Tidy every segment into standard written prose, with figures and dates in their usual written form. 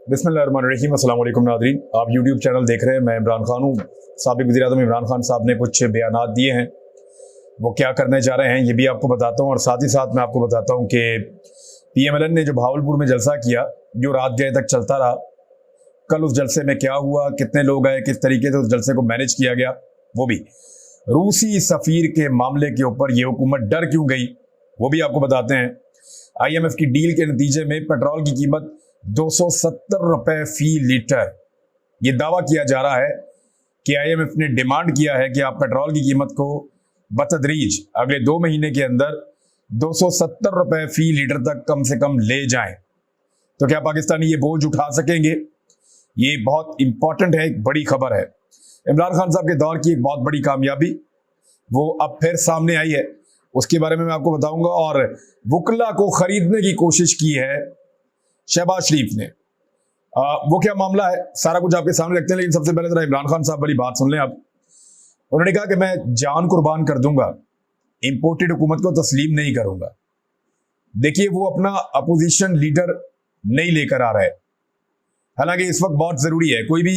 बिस्मिल्लाहिर्रहमानिर्रहीम। अस्सलाम वालेकुम नाज़रीन, आप यूट्यूब चैनल देख रहे हैं। मैं इमरान खान हूँ। साबिक़ वज़ीर-ए-आज़म इमरान खान साहब ने कुछ बयानात दिए हैं, वो क्या करने जा रहे हैं ये भी आपको बताता हूँ। और साथ ही साथ मैं आपको बताता हूँ कि PMLN ने जो भावलपुर में जलसा किया, जो रात गए तक चलता रहा, कल उस जलसे में क्या हुआ, कितने लोग आए, किस तरीके से उस जलसे को मैनेज किया गया, वो भी रूसी सफ़ीर के मामले के ऊपर ये हुकूमत डर क्यों गई, वो भी आपको बताते हैं। IMF की डील के नतीजे में पेट्रोल की कीमत 270 रुपए फी लीटर। ये दावा किया जा रहा है कि IMF ने डिमांड किया है कि आप पेट्रोल की कीमत को बतदरीज अगले 2 महीने के अंदर 270 रुपए फी लीटर तक कम से कम ले जाएं। तो क्या पाकिस्तानी ये बोझ उठा सकेंगे? ये बहुत इंपॉर्टेंट है, एक बड़ी खबर है। इमरान खान साहब के दौर की एक बहुत बड़ी कामयाबी वो अब फिर सामने आई है, उसके बारे में मैं आपको बताऊंगा। और वुकला को खरीदने की कोशिश की है शहबाज शरीफ ने। वो क्या मामला है, सारा कुछ आपके सामने रखते हैं, लेकिन सबसे पहले जरा इमरान खान साहब वाली बात सुन लें आप। उन्होंने कहा कि मैं जान कुर्बान कर दूंगा, इंपोर्टेड हुकूमत को तस्लीम नहीं करूंगा। देखिए, वो अपना अपोजिशन लीडर नहीं लेकर आ रहा है। हालांकि इस वक्त बहुत जरूरी है, कोई भी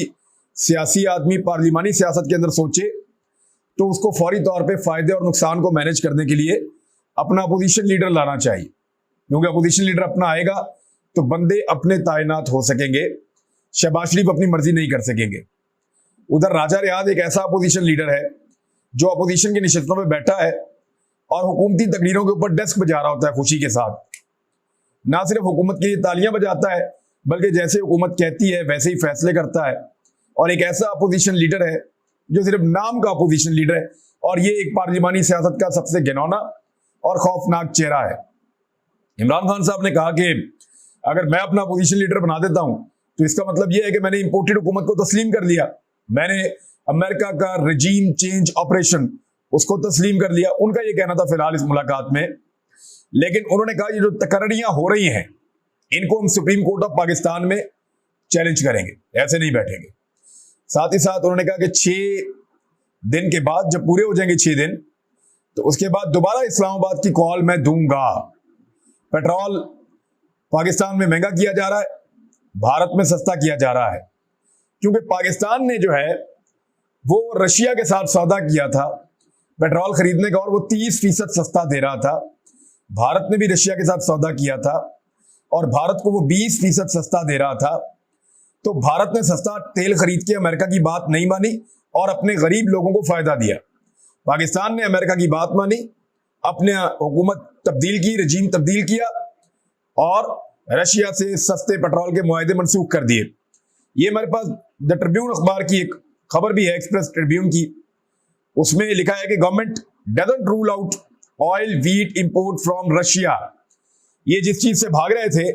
सियासी आदमी पार्लिमानी सियासत के अंदर सोचे तो उसको फौरी तौर पे फायदे और नुकसान को मैनेज करने के लिए अपना अपोजिशन लीडर लाना चाहिए, क्योंकि अपोजिशन लीडर अपना आएगा तो बंदे अपने तैनात हो सकेंगे। शहबाज शरीफ अपनी मर्जी नहीं कर सकेंगे। उधर राजा रियाद एक ऐसा अपोजिशन लीडर है जो अपोजिशन की नशिस्तों में बैठा है और हुकूमती तकरीरों के ऊपर डेस्क बजा रहा होता है खुशी के साथ। ना सिर्फ हुकूमत के लिए तालियां बजाता है, बल्कि जैसे हुकूमत कहती है वैसे ही फैसले करता है। और एक ऐसा अपोजिशन लीडर है जो सिर्फ नाम का अपोजिशन लीडर है, और ये एक पार्लिमानी सियासत का सबसे घिनौना और खौफनाक चेहरा है। इमरान खान साहब ने कहा कि अगर मैं अपना अपोजिशन लीडर बना देता हूं तो इसका मतलब यह है कि मैंने इंपोर्टेड हुकूमत को तस्लीम कर लिया, मैंने अमेरिका का रजीम चेंज ऑपरेशन उसको तस्लीम कर लिया। उनका यह कहना था फिलहाल इस मुलाकात में। लेकिन उन्होंने कहा ये जो तकर्रियां हो रही हैं इनको हम सुप्रीम कोर्ट ऑफ पाकिस्तान में चैलेंज करेंगे, ऐसे नहीं बैठेंगे। साथ ही साथ उन्होंने कहा कि 6 दिन के बाद, जब पूरे हो जाएंगे 6 दिन, तो उसके बाद दोबारा इस्लामाबाद की कॉल मैं दूंगा। पेट्रोल पाकिस्तान में महंगा किया जा रहा है, भारत में सस्ता किया जा रहा है, क्योंकि पाकिस्तान ने जो है वो रशिया के साथ सौदा किया था पेट्रोल खरीदने का, और वो 30% सस्ता दे रहा था। भारत ने भी रशिया के साथ सौदा किया था और भारत को वो 20% सस्ता दे रहा था। तो भारत ने सस्ता तेल खरीद के अमेरिका की बात नहीं मानी और अपने गरीब लोगों को फायदा दिया। पाकिस्तान ने अमेरिका की बात मानी, अपने हुकूमत तब्दील की, रजीम तब्दील किया और रशिया से सस्ते पेट्रोल के मुआहदे मनसूख कर दिए। ये हमारे पास द ट्रिब्यून अखबार की एक खबर भी है, एक्सप्रेस ट्रिब्यून की। उसमें लिखा है कि government doesn't rule out oil wheat import from Russia. ये जिस चीज से भाग रहे थे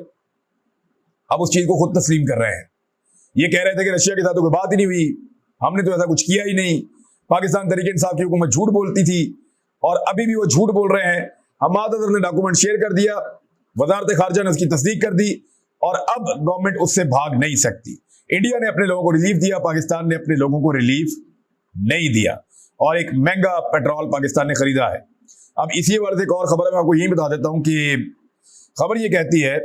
अब उस चीज को खुद तस्लीम कर रहे हैं। ये कह रहे थे कि रशिया के साथ तो कोई बात ही नहीं हुई, हमने तो ऐसा कुछ किया ही नहीं, पाकिस्तान तहरीक इंसाफ की हुकूमत झूठ बोलती थी और अभी भी वो झूठ बोल रहे हैं। हमाद अजहर ने डॉक्यूमेंट शेयर कर दिया, वजारत खारजा ने उसकी तस्दीक कर दी और अब गवर्नमेंट उससे भाग नहीं सकती। इंडिया ने अपने लोगों को रिलीफ दिया, पाकिस्तान ने अपने लोगों को रिलीफ नहीं दिया और एक महंगा पेट्रोल पाकिस्तान ने खरीदा है। अब इसी बारे से एक और खबर है, मैं आपको यही बता देता हूं कि खबर ये कहती है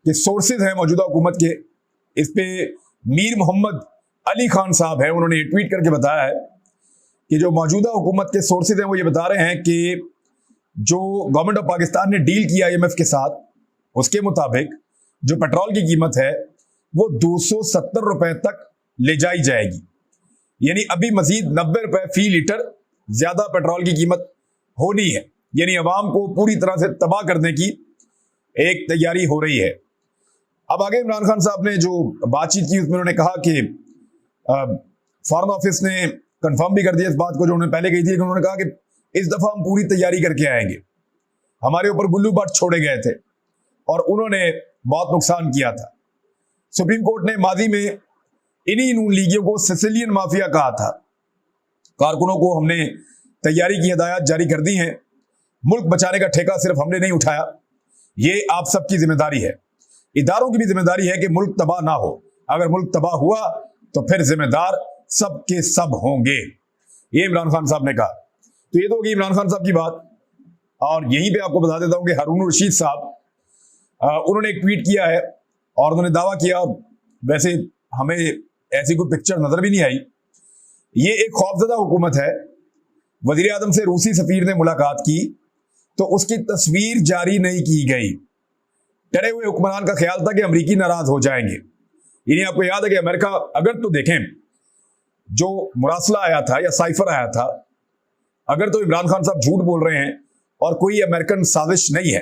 कि सोर्सेज हैं मौजूदा हुकूमत के, इस पे मीर मोहम्मद अली खान साहब है, उन्होंने ट्वीट करके बताया है कि जो मौजूदा हुकूमत के सोर्सेज हैं वो ये बता रहे हैं कि जो गवर्नमेंट ऑफ पाकिस्तान ने डील की IMF के साथ, उसके मुताबिक जो पेट्रोल की कीमत है वो 270 रुपए तक ले जाई जाएगी। यानी अभी मजीद 90 रुपए फी लीटर ज्यादा पेट्रोल की कीमत होनी है, यानी अवाम को पूरी तरह से तबाह करने की एक तैयारी हो रही है। अब आगे इमरान खान साहब ने जो बातचीत की उसमें उन्होंने कहा कि फॉरेन ऑफिस ने कंफर्म भी कर दिया इस बात को जो उन्होंने पहले कही थी, उन्होंने कहा कि इस दफा हम पूरी तैयारी करके आएंगे। हमारे ऊपर गुल्लू बाट छोड़े गए थे और उन्होंने बहुत नुकसान किया था। सुप्रीम कोर्ट ने माजी में इन्हीं नून लीगियों को सिसिलियन माफिया कहा था। कारकुनों को हमने तैयारी की हिदायत जारी कर दी हैं। मुल्क बचाने का ठेका सिर्फ हमने नहीं उठाया, ये आप सबकी जिम्मेदारी है। इदारों की भी जिम्मेदारी है कि मुल्क तबाह ना हो। अगर मुल्क तबाह हुआ तो फिर जिम्मेदार सब के सब होंगे, ये इमरान खान साहब ने कहा। तो ये तो होगी इमरान खान साहब की बात। और यहीं पे आपको बता देता हूं कि हारून रशीद साहब उन्होंने एक ट्वीट किया है और उन्होंने दावा किया, वैसे हमें ऐसी कोई पिक्चर नजर भी नहीं आई, ये एक खौफजदा हुकूमत है। वजीर आजम से रूसी सफीर ने मुलाकात की तो उसकी तस्वीर जारी नहीं की गई। डरे हुए हुक्मरान का ख्याल था कि अमरीकी नाराज हो जाएंगे। यानी आपको याद है कि अमेरिका, अगर तो देखें जो मुरासला आया था या साइफर आया था, अगर तो इमरान खान साहब झूठ बोल रहे हैं और कोई अमेरिकन साजिश नहीं है,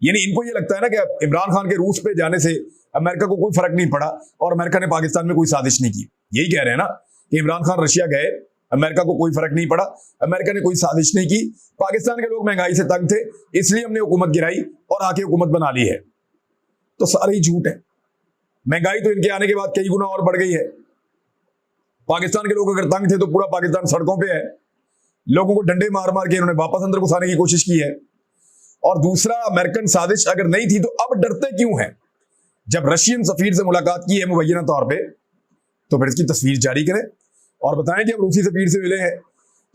यानी इनको ये लगता है ना कि इमरान खान के रूस पे जाने से अमेरिका को कोई फर्क नहीं पड़ा और अमेरिका ने पाकिस्तान में कोई साजिश नहीं की। यही कह रहे हैं ना कि इमरान खान रशिया गए, अमेरिका को कोई फर्क नहीं पड़ा, अमेरिका ने कोई साजिश नहीं की, पाकिस्तान के लोग महंगाई से तंग थे इसलिए हमने हुकूमत गिराई और आके हुकूमत बना ली है। तो सारे ही झूठ है। महंगाई तो इनके आने के बाद कई गुना और बढ़ गई है। पाकिस्तान के लोग अगर तंग थे तो पूरा पाकिस्तान सड़कों पे है, लोगों को डंडे मार मार के इन्होंने वापस अंदर घुसाने की कोशिश की है। और दूसरा, अमेरिकन साजिश अगर नहीं थी तो अब डरते क्यों हैं? जब रशियन सफीर से मुलाकात की है मुबैना तौर पे, तो फिर इसकी तस्वीर जारी करें और बताएं कि हम रूसी सफीर से मिले हैं।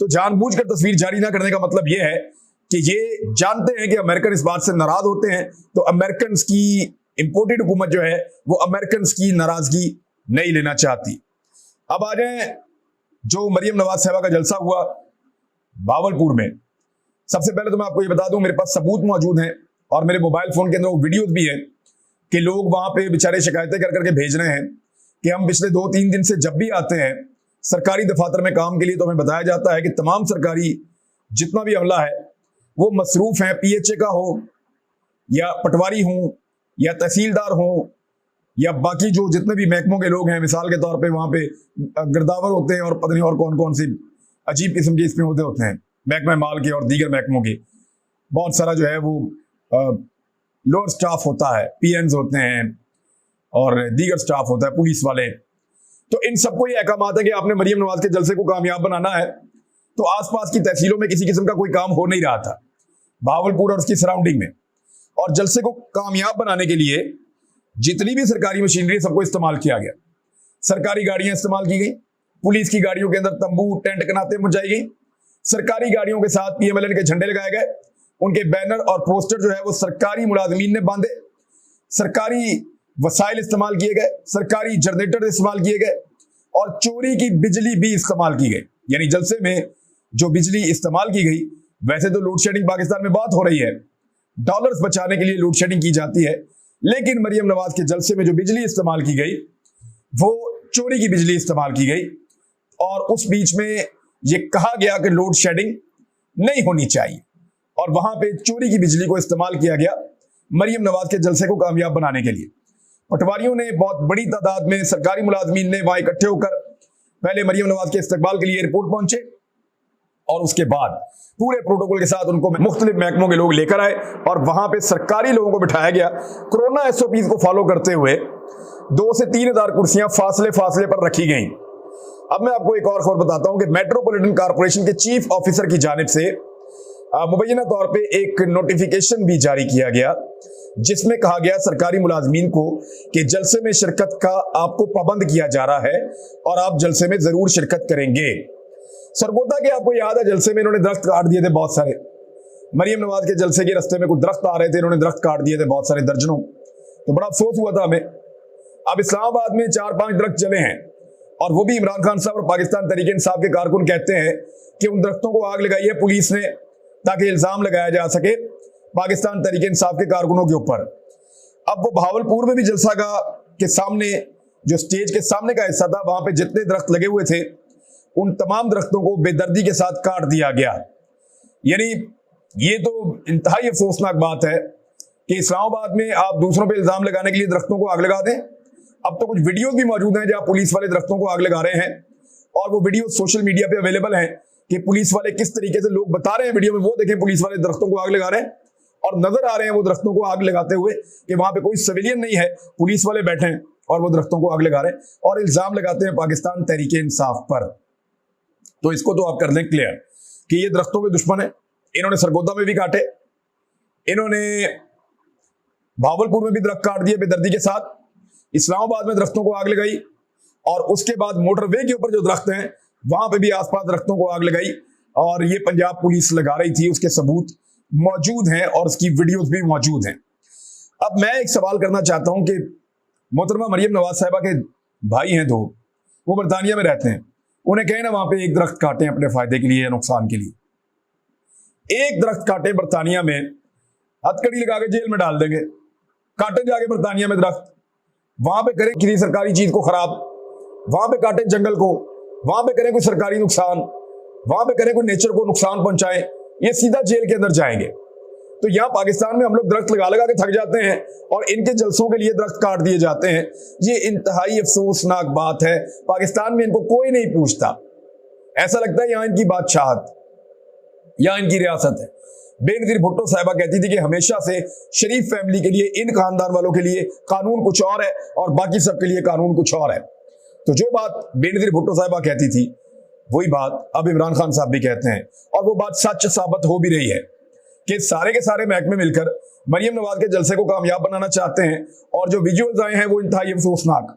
तो जानबूझकर तस्वीर जारी ना करने का मतलब यह है कि ये जानते हैं कि अमेरिकन इस बात से नाराज होते हैं, तो अमेरिकन की इंपोर्टेड हुकूमत जो है वो अमेरिकन की नाराजगी नहीं लेना चाहती। अब आ जाए जो मरियम नवाज साहबा का जलसा हुआ भावलपुर में। सबसे पहले तो मैं आपको ये बता दूं, मेरे पास सबूत मौजूद हैं और मेरे मोबाइल फोन के अंदर वो वीडियोज भी है कि लोग वहां पे बेचारे शिकायतें कर करके भेज रहे हैं कि हम पिछले 2-3 दिन से जब भी आते हैं सरकारी दफातर में काम के लिए, तो हमें बताया जाता है कि तमाम सरकारी जितना भी अमला है वो मसरूफ है, PHA का हो या पटवारी हो या तहसीलदार हो या बाकी जो जितने भी महकमों के लोग हैं, मिसाल के तौर पे वहां पे गिरदावर होते हैं और पता नहीं और कौन कौन से अजीब किस्म के इसमें होते हैं, महकमा माल के और दीगर महकमों के बहुत सारा जो है वो लोअर स्टाफ होता है, PNs होते हैं और दीगर स्टाफ होता है, पुलिस वाले। तो इन सबको ये अहकाम आता है कि आपने मरियम नवाज के जलसे को कामयाब बनाना है। तो आसपास की तहसीलों में किसी किस्म का कोई काम हो नहीं रहा था भावलपुर और उसकी सराउंडिंग में, और जलसे को कामयाब बनाने के लिए जितनी भी सरकारी मशीनरी सबको इस्तेमाल किया गया। सरकारी गाड़ियां इस्तेमाल की गई, पुलिस की गाड़ियों के अंदर तंबू टेंट कनाते मुझाई गई, सरकारी गाड़ियों के साथ PMLN के झंडे लगाए गए, उनके बैनर और पोस्टर जो है वो सरकारी मुलाजमीन ने बांधे, सरकारी वसाइल इस्तेमाल किए गए, सरकारी जनरेटर इस्तेमाल किए गए और चोरी की बिजली भी इस्तेमाल की गई। यानी जलसे में जो बिजली इस्तेमाल की गई, वैसे तो लोड शेडिंग पाकिस्तान में बात हो रही है, डॉलर्स बचाने के लिए लोड शेडिंग की जाती है, लेकिन मरियम नवाज के जलसे में जो बिजली इस्तेमाल की गई वो चोरी की बिजली इस्तेमाल की गई। और उस बीच में ये कहा गया कि लोड शेडिंग नहीं होनी चाहिए और वहां पे चोरी की बिजली को इस्तेमाल किया गया मरियम नवाज के जलसे को कामयाब बनाने के लिए। पटवारियों ने बहुत बड़ी तादाद में, सरकारी मुलाजमीन ने वहां इकट्ठे होकर पहले मरियम नवाज के इस्तकबाल के लिए एयरपोर्ट पहुंचे और उसके बाद पूरे प्रोटोकॉल के साथ उनको मुख्तलिफ महकमों के लोग लेकर आए और वहां पे सरकारी लोगों को बिठाया गया। कोरोना SOPs को फॉलो करते हुए 2 से 3 हजार कुर्सियां फासले पर रखी गई। अब मैं आपको एक और खबर बताता हूं कि मेट्रोपॉलिटन कॉर्पोरेशन के चीफ ऑफिसर की जानिब से मुबैना तौर पे एक नोटिफिकेशन भी जारी किया गया जिसमें कहा गया सरकारी मुलाजमीन को कि जलसे में शिरकत का आपको पाबंद किया जा रहा है और आप जलसे में जरूर शिरकत करेंगे। सरगोदा के आपको याद है जलसे में इन्होंने दरख्त काट दिए थे बहुत सारे, मरियम नवाज के जलसे के रास्ते में कुछ दरख्त आ रहे थे, इन्होंने दरख्त काट दिए थे बहुत सारे, दर्जनों। तो बड़ा अफसोस हुआ था हमें। अब इस्लामाबाद में 4-5 दरख्त चले हैं और वो भी इमरान खान साहब और पाकिस्तान तहरीक इंसाफ के कारकुन कहते हैं कि उन दरख्तों को आग लगाई है पुलिस ने ताकि इल्जाम लगाया जा सके पाकिस्तान तहरीक इंसाफ के कारकुनों के ऊपर। अब वो भावलपुर में भी जलसा के सामने जो स्टेज के सामने का हिस्सा था वहां पे जितने दरख्त लगे हुए थे उन तमाम दरख्तों को बेदर्दी के साथ काट दिया गया। यानी ये तो इंतहाई अफसोसनाक बात है कि इस्लामाबाद में आप दूसरों पे इल्जाम लगाने के लिए दरख्तों को आग लगा दें। अब तो कुछ वीडियोस भी मौजूद हैं जहां पुलिस वाले दरख्तों को आग लगा रहे हैं और वो वीडियो सोशल मीडिया पे अवेलेबल हैं कि पुलिस वाले किस तरीके से, लोग बता रहे हैं वीडियो में, वो देखें पुलिस वाले दरख्तों को आग लगा रहे हैं और नजर आ रहे हैं वो दरख्तों को आग लगाते हुए कि वहां पे कोई सिविलियन नहीं है, पुलिस वाले बैठे हैं और वो दरख्तों को आग लगा रहे हैं और इल्जाम लगाते हैं पाकिस्तान तहरीक इंसाफ पर। तो इसको तो आप कर लें क्लियर कि ये दरख्तों के दुश्मन है। इन्होंने सरगोदा में भी काटे, इन्होंने भावलपुर में भी दरख्त काट दिए बेदर्दी के साथ, इस्लामाबाद में दरख्तों को आग लगाई और उसके बाद मोटरवे के ऊपर जो दरख्त हैं वहां पे भी आसपास दरख्तों को आग लगाई और ये पंजाब पुलिस लगा रही थी, उसके सबूत मौजूद हैं और उसकी वीडियोस भी मौजूद हैं। अब मैं एक सवाल करना चाहता हूं कि मोहतरमा मरियम नवाज साहिबा के भाई हैं दो, वो बरतानिया में रहते हैं, उन्हें कहें ना वहां पे एक दरख्त काटें अपने फायदे के लिए या नुकसान के लिए, एक दरख्त काटे बरतानिया में, हथकड़ी लगा के जेल में डाल देंगे। काटे जाके बरतानिया में दरख्त, वहां पे करें किसी सरकारी चीज को खराब, वहां पे काटे जंगल को, वहां पे करें कोई सरकारी नुकसान, वहां पे करें कोई नेचर को नुकसान पहुंचाए, ये सीधा जेल के अंदर जाएंगे। तो यहाँ पाकिस्तान में हम लोग दरख्त लगा लगा के थक जाते हैं और इनके जलसों के लिए दरख्त काट दिए जाते हैं। ये इंतहाई अफसोसनाक बात है। पाकिस्तान में इनको कोई नहीं पूछता, ऐसा लगता है यहाँ इनकी बादशाहत, यहाँ इनकी रियासत है। बेनजीर भुट्टो साहिबा कहती थी कि हमेशा से शरीफ फैमिली के लिए, इन खानदान वालों के लिए कानून कुछ और है और बाकी सब के लिए कानून कुछ और है। तो जो बात बेनजीर भुट्टो साहिबा कहती थी वही बात अब इमरान खान साहब भी कहते हैं, और वो बात सच साबित हो भी रही है कि सारे के सारे महकमे मिलकर मरियम नवाज के जलसे को कामयाब बनाना चाहते हैं। और जो विजुअल्स आए हैं वो इंतहाई अफसोसनाक,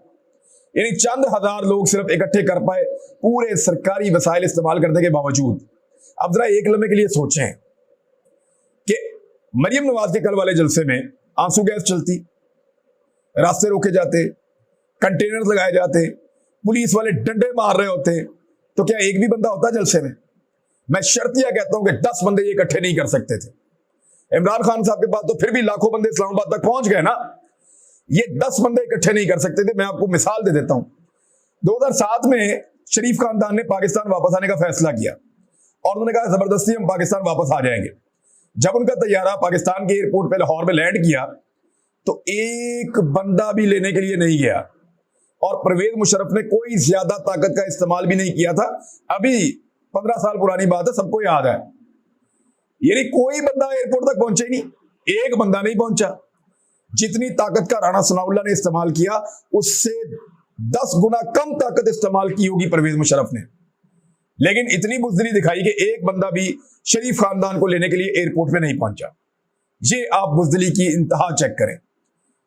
यानी चंद हजार लोग सिर्फ इकट्ठे कर पाए पूरे सरकारी वसाइल इस्तेमाल करने के बावजूद। अब जरा एक लम्हे के लिए सोचें कि मरियम नवाज के कल वाले जलसे में आंसू गैस चलती, रास्ते रोके जाते, कंटेनर्स लगाए जाते, पुलिस वाले डंडे मार रहे होते, तो क्या एक भी बंदा होता जलसे में? मैं शर्तिया कहता हूं कि 10 बंदे ये इकट्ठे नहीं कर सकते थे। इमरान खान साहब के पास तो फिर भी लाखों बंदे इस्लामाबाद तक पहुंच गए ना, ये 10 बंदे इकट्ठे नहीं कर सकते थे। मैं आपको मिसाल दे देता हूं, 2007 में शरीफ खानदान ने पाकिस्तान वापस आने का फैसला किया और उन्होंने कहा जबरदस्ती हम पाकिस्तान वापस आ जाएंगे। जब उनका तैयारा पाकिस्तान के एयरपोर्ट पे लाहौर में लैंड किया तो एक बंदा भी लेने के लिए नहीं गया, और परवेज मुशर्रफ ने कोई ज्यादा ताकत का इस्तेमाल भी नहीं किया था। अभी 15 साल पुरानी बात है, सबको याद है। यानी कोई बंदा एयरपोर्ट तक पहुंचे ही नहीं, एक बंदा नहीं पहुंचा। जितनी ताकत का राणा सनाउल्लाह ने इस्तेमाल किया उससे 10 गुना कम ताकत इस्तेमाल की होगी परवेज मुशर्रफ ने, लेकिन इतनी बुज़दिली दिखाई कि एक बंदा भी शरीफ खानदान को लेने के लिए एयरपोर्ट पे नहीं पहुंचा। ये आप बुज़दिली की इंतहा चेक करें।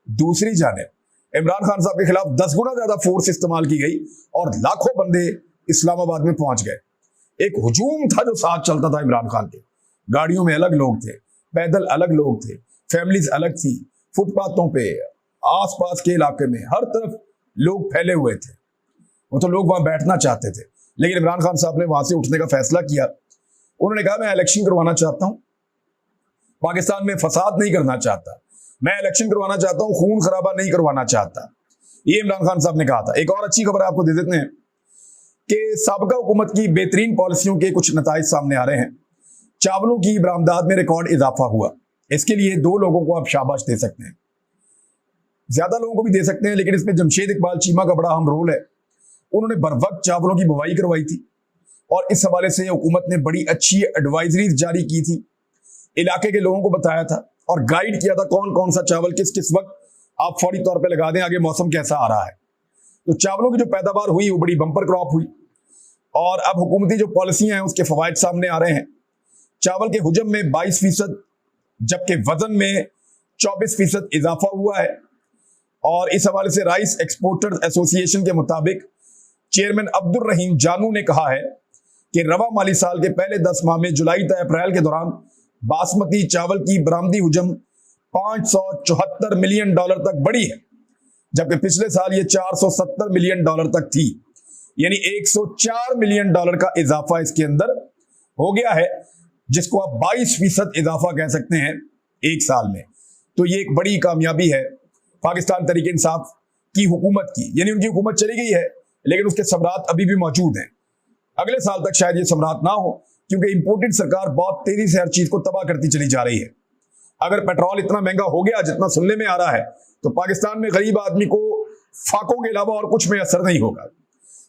दूसरी जानिब इमरान खान साहब के खिलाफ 10 गुना ज्यादा फोर्स इस्तेमाल की गई और लाखों बंदे इस्लामाबाद में पहुंच गए। एक हुजूम था जो साथ चलता था इमरान खान के, गाड़ियों में अलग लोग थे, पैदल अलग लोग थे, फैमिलीज अलग थी, फुटपाथों पे, आसपास के इलाके में हर तरफ लोग फैले हुए थे। वो तो लोग वहां बैठना चाहते थे, लेकिन इमरान खान साहब ने वहां से उठने का फैसला किया। उन्होंने कहा मैं इलेक्शन करवाना चाहता हूं, पाकिस्तान में फसाद नहीं करना चाहता, मैं इलेक्शन करवाना चाहता हूं, खून खराबा नहीं करवाना चाहता। ये इमरान खान साहब ने कहा था। एक और अच्छी खबर आपको दे देते हैं कि साबिका हुकूमत की बेहतरीन पॉलिसियों के कुछ नताइज सामने आ रहे हैं। चावलों की बरामदात में रिकॉर्ड इजाफा हुआ। इसके लिए 2 लोगों को आप शाबाश दे सकते हैं, ज्यादा लोगों को भी दे सकते हैं, लेकिन इसमें जमशेद इकबाल चीमा का बड़ा अहम रोल है। उन्होंने बर वक्त चावलों की बुवाई करवाई थी और इस हवाले से हुकूमत ने बड़ी अच्छी एडवाइजरीज जारी की थी, इलाके के लोगों को बताया था और गाइड किया था कौन कौन सा चावल किस किस वक्त आप फौरी तौर पे लगा दें, आगे मौसम कैसा आ रहा है। तो चावलों की जो पैदावार हुई वो बड़ी बम्पर क्रॉप हुई और अब हुकूमती जो पॉलिसियां हैं उसके फवायद सामने आ रहे हैं। चावल के हुजम में 22%, जबकि वजन में 24% इजाफा हुआ है। और इस हवाले से राइस एक्सपोर्टर्स एसोसिएशन के मुताबिक चेयरमैन अब्दुल रहीम जानू ने कहा है कि रवा माली साल के पहले 10 माह में जुलाई से अप्रैल के दौरान बासमती चावल की बरामदी हुजम $574 मिलियन तक बढ़ी है, जबकि पिछले साल ये $470 मिलियन तक थी। यानी $104 मिलियन का इजाफा इसके अंदर हो गया है, जिसको आप 22% इजाफा कह सकते हैं एक साल में। तो ये एक बड़ी कामयाबी है पाकिस्तान तहरीक इंसाफ की हुकूमत की। यानी उनकी हुकूमत चली गई है लेकिन उसके सम्राट अभी भी मौजूद हैं। अगले साल तक शायद ये सम्राट ना हो, क्योंकि इंपोर्टेड सरकार बहुत तेजी से हर चीज को तबाह करती चली जा रही है। अगर पेट्रोल इतना महंगा हो गया जितना सुनने में आ रहा है तो पाकिस्तान में गरीब आदमी को फाकों के अलावा और कुछ में असर नहीं होगा।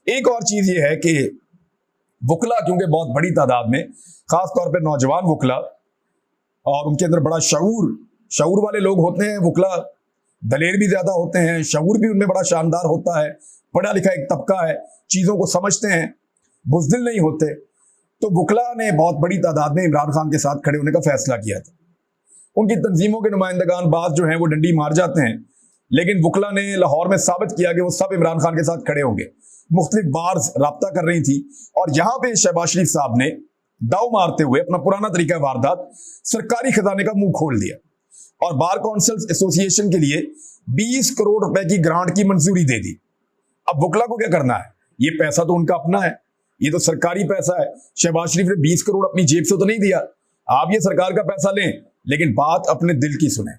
एक और चीज ये है कि वकला, क्योंकि बहुत बड़ी तादाद में खासतौर पर नौजवान वकला और उनके अंदर बड़ा शऊर वाले लोग होते हैं, वकला दलेर भी ज्यादा होते हैं, शऊर भी उनमें बड़ा शानदार होता है, पढ़ा लिखा एक तबका है, चीजों को समझते हैं, बुज़दिल नहीं होते। तो वकला ने बहुत बड़ी तादाद में इमरान खान के साथ खड़े होने का फैसला किया था। उनकी तंजीमों के नुमाइंदगान बाज जो हैं वो डंडी मार जाते हैं, लेकिन वकला ने लाहौर में साबित किया कि वो सब इमरान खान के साथ खड़े होंगे। मुख्तलिफ बार्स राब्ता कर रही थी और यहां पे शहबाज शरीफ साहब ने दाव मारते हुए अपना पुराना तरीका वारदात सरकारी खजाने का मुंह खोल दिया। और बार काउंसिल एसोसिएशन के लिए 20 करोड़ रुपए की ग्रांट की मंजूरी दे दी। अब वकला को क्या करना है? ये पैसा तो उनका अपना है, ये तो सरकारी पैसा है। शहबाज शरीफ ने 20 करोड़ अपनी जेब से तो नहीं दिया। आप ये सरकार का पैसा लें, लेकिन बात अपने दिल की सुने,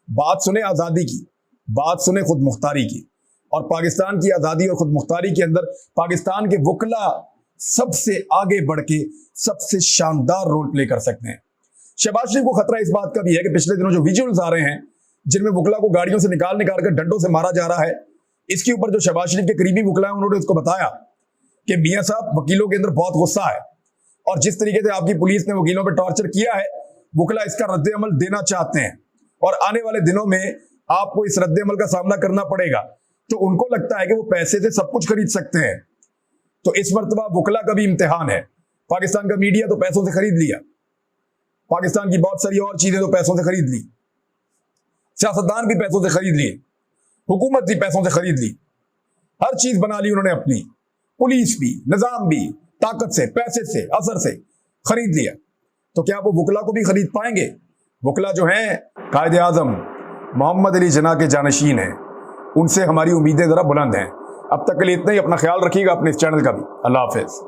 बात सुने आजादी की, बात सुने खुद मुख्तारी की। और पाकिस्तान की आजादी और खुद मुख्तारी के अंदर पाकिस्तान के वकला सबसे आगे बढ़ के सबसे शानदार रोल प्ले कर सकते हैं। शहबाज शरीफ को खतरा इस बात का भी है कि पिछले दिनों जो विजुअल्स आ रहे हैं जिनमें वकला को गाड़ियों से निकाल कर डंडों से मारा जा रहा है, इसके ऊपर जो शहबाज शरीफ के करीबी वकला है उन्होंने उसको बताया कि मियां साहब वकीलों के अंदर बहुत गुस्सा है और जिस तरीके से आपकी पुलिस ने वकीलों पर टॉर्चर किया है, वकला इसका रद्द अमल देना चाहते हैं और आने वाले दिनों में आपको इस रद्द अमल का सामना करना पड़ेगा। तो उनको लगता है कि वो पैसे से सब कुछ खरीद सकते हैं। तो इस मर्तबा वकला का भी इम्तिहान है। पाकिस्तान का मीडिया तो पैसों से खरीद लिया, पाकिस्तान की बहुत सारी और चीजें तो पैसों से खरीद ली, सियासतदान भी पैसों से खरीद लिए, हुकूमत भी पैसों से खरीद ली, हर चीज बना ली उन्होंने अपनी, पुलिस भी, निजाम भी ताकत से, पैसे से, असर से खरीद लिया। तो क्या वो वकला को भी खरीद पाएंगे? वकला जो हैं कायदे आजम मोहम्मद अली जिन्ना के जानशीन हैं, उनसे हमारी उम्मीदें जरा बुलंद हैं। अब तक के लिए इतना ही। अपना ख्याल रखिएगा, अपने इस चैनल का भी। अल्लाह हाफिज।